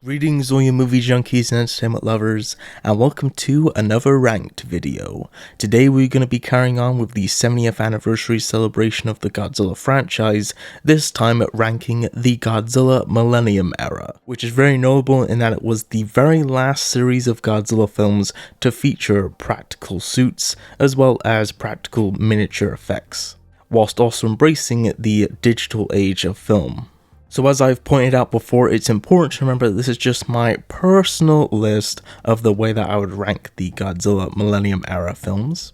Greetings all you movie junkies and entertainment lovers, and welcome to another ranked video. Today we're going to be carrying on with the 70th anniversary celebration of the Godzilla franchise, this time ranking the Godzilla Millennium era, which is very notable in that it was the very last series of Godzilla films to feature practical suits as well as practical miniature effects, whilst also embracing the digital age of film. So as I've pointed out before, it's important to remember that this is just my personal list of the way that I would rank the Godzilla Millennium era films.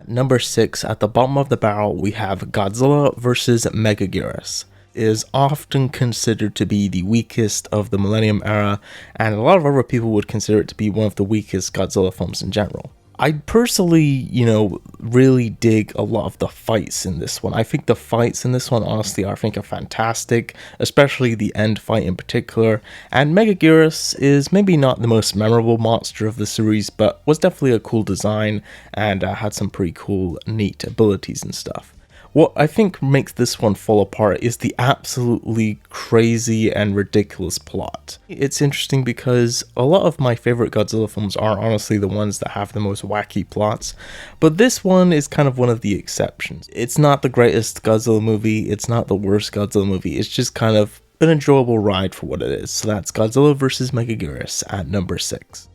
Number 6, at the bottom of the barrel, we have Godzilla vs. Mega Gus. It is often considered to be the weakest of the Millennium era, and a lot of other people would consider it to be one of the weakest Godzilla films in general. I personally, really dig a lot of the fights in this one. I think the fights in this one, honestly, are fantastic, especially the end fight in particular. And Mega Gus is maybe not the most memorable monster of the series, but was definitely a cool design and had some pretty cool, neat abilities and stuff. What I think makes this one fall apart is the absolutely crazy and ridiculous plot. It's interesting because a lot of my favorite Godzilla films are honestly the ones that have the most wacky plots, but this one is kind of one of the exceptions. It's not the greatest Godzilla movie, it's not the worst Godzilla movie, it's just kind of an enjoyable ride for what it is. So that's Godzilla vs. Mega Gus at number 6.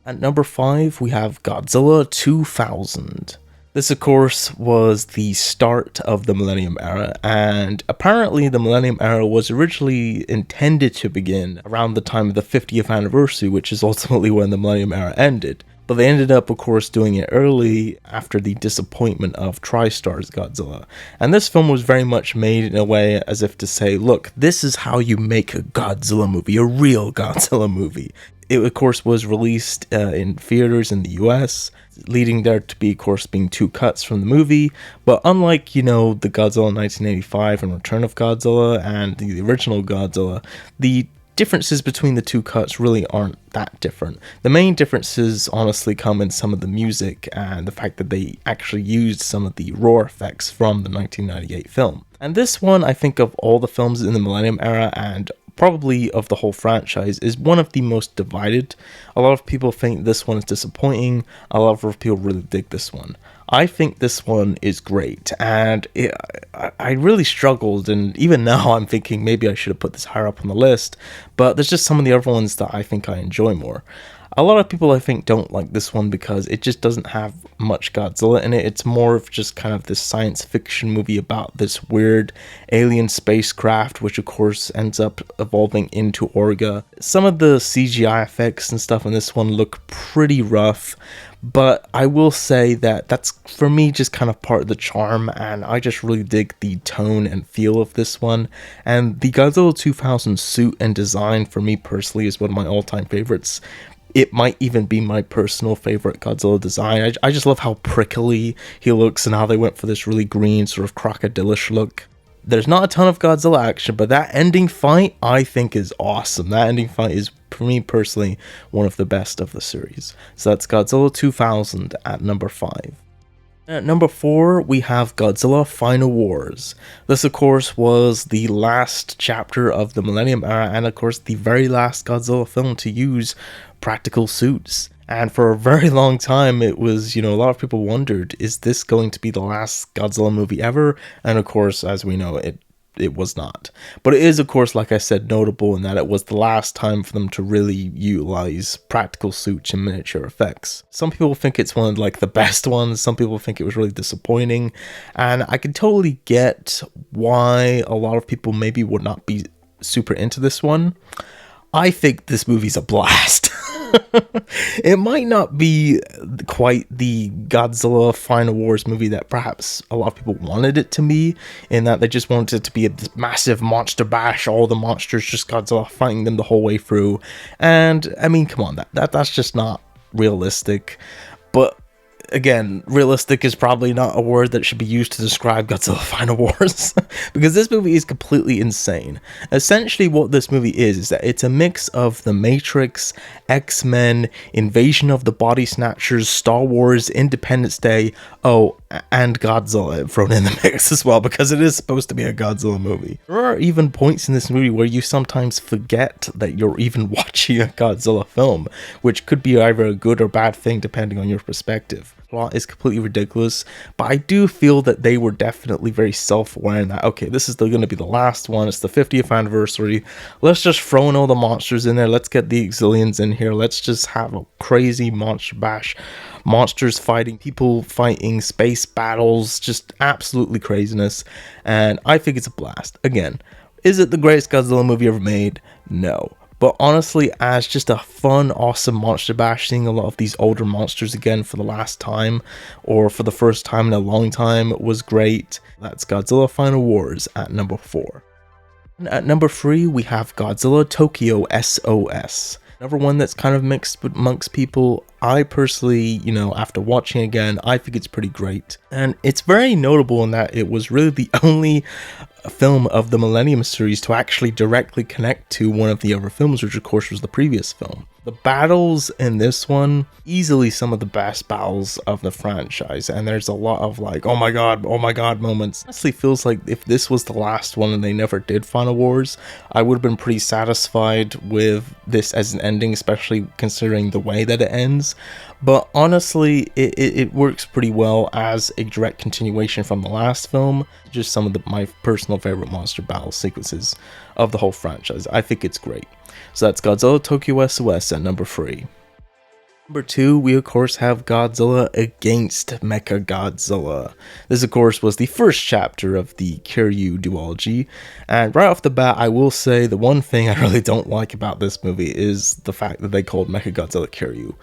At number 5, we have Godzilla 2000. This, of course, was the start of the Millennium Era, and apparently the Millennium Era was originally intended to begin around the time of the 50th anniversary, which is ultimately when the Millennium Era ended. But they ended up, of course, doing it early after the disappointment of TriStar's Godzilla. And this film was very much made in a way as if to say, look, this is how you make a Godzilla movie, a real Godzilla movie. It, of course, was released in theaters in the US, leading there to be, of course, being 2 cuts from the movie. But unlike, the Godzilla 1985 and Return of Godzilla and the original Godzilla, the differences between the 2 cuts really aren't that different. The main differences honestly come in some of the music and the fact that they actually used some of the roar effects from the 1998 film. And this one, I think, of all the films in the Millennium Era and probably of the whole franchise, is one of the most divided. A lot of people think this one is disappointing, a lot of people really dig this one. I think this one is great, and I really struggled, and even now I'm thinking maybe I should have put this higher up on the list, but there's just some of the other ones that I think I enjoy more. A lot of people, I think, don't like this one because it just doesn't have much Godzilla in it. It's more of just kind of this science fiction movie about this weird alien spacecraft, which of course ends up evolving into Orga. Some of the CGI effects and stuff in this one look pretty rough, but I will say that that's, for me, just kind of part of the charm, and I just really dig the tone and feel of this one. And the Godzilla 2000 suit and design, for me personally, is one of my all-time favorites. It might even be my personal favorite Godzilla design. I just love how prickly he looks and how they went for this really green, sort of crocodilish look. There's not a ton of Godzilla action, but that ending fight, I think, is awesome. That ending fight is, for me personally, one of the best of the series. So that's Godzilla 2000 at number 5. At number 4, we have Godzilla Final Wars. This, of course, was the last chapter of the Millennium Era, and of course the very last Godzilla film to use practical suits. And for a very long time, it was, a lot of people wondered, is this going to be the last Godzilla movie ever? And of course, as we know, it was not. But it is, of course, like I said, notable in that it was the last time for them to really utilize practical suits and miniature effects. Some people think it's one of the best ones, some people think it was really disappointing, and I can totally get why a lot of people maybe would not be super into this one. I think this movie's a blast. It might not be quite the Godzilla Final Wars movie that perhaps a lot of people wanted it to be, in that they just wanted it to be a massive monster bash, all the monsters, just Godzilla fighting them the whole way through. And I mean, come on, that's just not realistic. But again, realistic is probably not a word that should be used to describe Godzilla Final Wars, because this movie is completely insane. Essentially what this movie is that it's a mix of The Matrix, X-Men, Invasion of the Body Snatchers, Star Wars, Independence Day, oh, and Godzilla thrown in the mix as well, because it is supposed to be a Godzilla movie. There are even points in this movie where you sometimes forget that you're even watching a Godzilla film, which could be either a good or bad thing depending on your perspective. Plot is completely ridiculous, but I do feel that they were definitely very self-aware in that, okay, this is going to be the last one, it's the 50th anniversary, let's just throw in all the monsters in there, let's get the Exilians in here, let's just have a crazy monster bash, monsters fighting, people fighting, space battles, just absolutely craziness, and I think it's a blast. Again, is it the greatest Godzilla movie ever made? No. But honestly, as just a fun, awesome monster bash, seeing a lot of these older monsters again for the last time, or for the first time in a long time, was great. That's Godzilla Final Wars at number 4. And at number 3, we have Godzilla Tokyo SOS. Another one that's kind of mixed amongst people. I personally, after watching again, I think it's pretty great. And it's very notable in that it was really the only film of the Millennium series to actually directly connect to one of the other films, which of course was the previous film. The battles in this one, easily some of the best battles of the franchise, and there's a lot of like, oh my god moments. Honestly feels like if this was the last one and they never did Final Wars, I would have been pretty satisfied with this as an ending, especially considering the way that it ends. But honestly, it works pretty well as a direct continuation from the last film. Just some of my personal favorite monster battle sequences of the whole franchise. I think it's great. So that's Godzilla Tokyo SOS at number 3. Number 2, we of course have Godzilla against Mechagodzilla. This of course was the first chapter of the Kiryu duology, and right off the bat I will say the one thing I really don't like about this movie is the fact that they called Mechagodzilla Kiryu.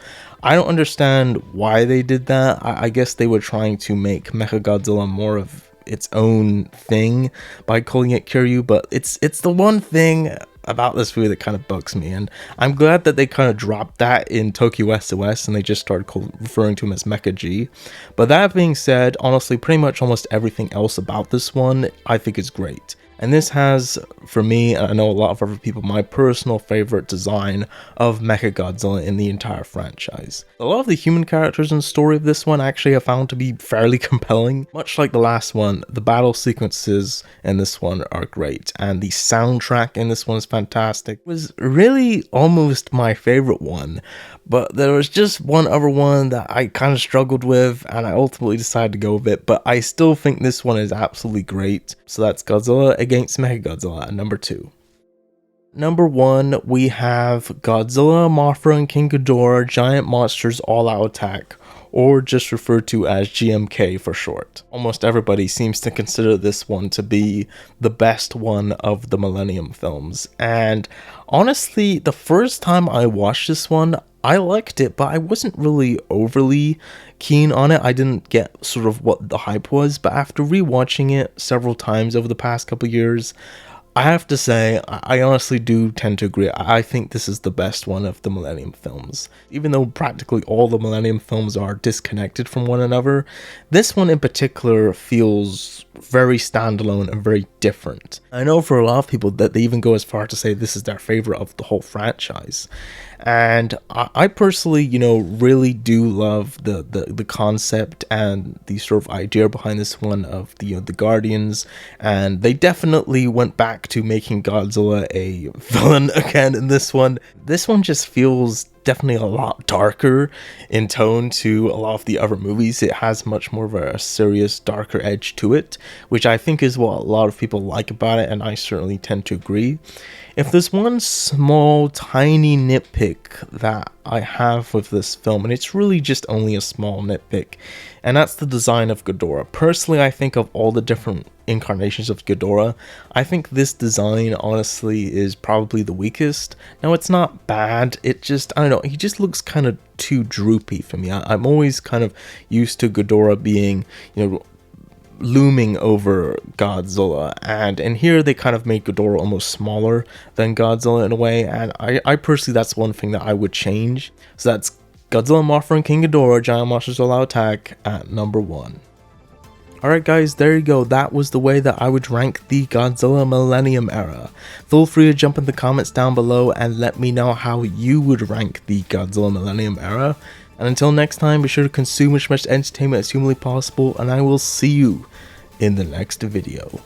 I don't understand why they did that. I guess they were trying to make Mechagodzilla more of its own thing by calling it Kiryu, but it's the one thing about this movie that kind of bugs me, and I'm glad that they kind of dropped that in Tokyo SOS and they just started referring to him as Mecha G. But that being said, honestly, pretty much almost everything else about this one I think is great. And this has, for me, and I know a lot of other people, my personal favorite design of Mechagodzilla in the entire franchise. A lot of the human characters in the story of this one actually I found to be fairly compelling. Much like the last one, the battle sequences in this one are great, and the soundtrack in this one is fantastic. It was really almost my favorite one, but there was just one other one that I kind of struggled with, and I ultimately decided to go with it, but I still think this one is absolutely great. So that's Godzilla against Mechagodzilla at number 2. Number 1, we have Godzilla, Mothra, and King Ghidorah Giant Monsters All-Out Attack, or just referred to as GMK for short. Almost everybody seems to consider this one to be the best one of the Millennium films, and honestly, the first time I watched this one, I liked it, but I wasn't really overly keen on it. I didn't get sort of what the hype was, but after rewatching it several times over the past couple years, I have to say, I honestly do tend to agree. I think this is the best one of the Millennium films. Even though practically all the Millennium films are disconnected from one another, this one in particular feels very standalone and very different. I know for a lot of people that they even go as far to say this is their favorite of the whole franchise. And I personally, really do love the concept and the sort of idea behind this one of the Guardians, and they definitely went back to making Godzilla a villain again in this one. This one just feels definitely a lot darker in tone to a lot of the other movies. It has much more of a serious, darker edge to it, which I think is what a lot of people like about it, and I certainly tend to agree. If there's one small, tiny nitpick that I have with this film, and it's really just only a small nitpick, and that's the design of Ghidorah. Personally, I think of all the different incarnations of Ghidorah, I think this design honestly is probably the weakest. Now, it's not bad, it just, I don't know, he just looks kind of too droopy for me. I'm always kind of used to Ghidorah being, looming over Godzilla, and here they kind of make Ghidorah almost smaller than Godzilla in a way, and I personally, that's one thing that I would change. So that's Godzilla, Mothra, and King Ghidorah Giant Monsters All-Out Attack at number 1. Alright guys, there you go, that was the way that I would rank the Godzilla Millennium era. Feel free to jump in the comments down below and let me know how you would rank the Godzilla Millennium era. And until next time, be sure to consume as much entertainment as humanly possible, and I will see you in the next video.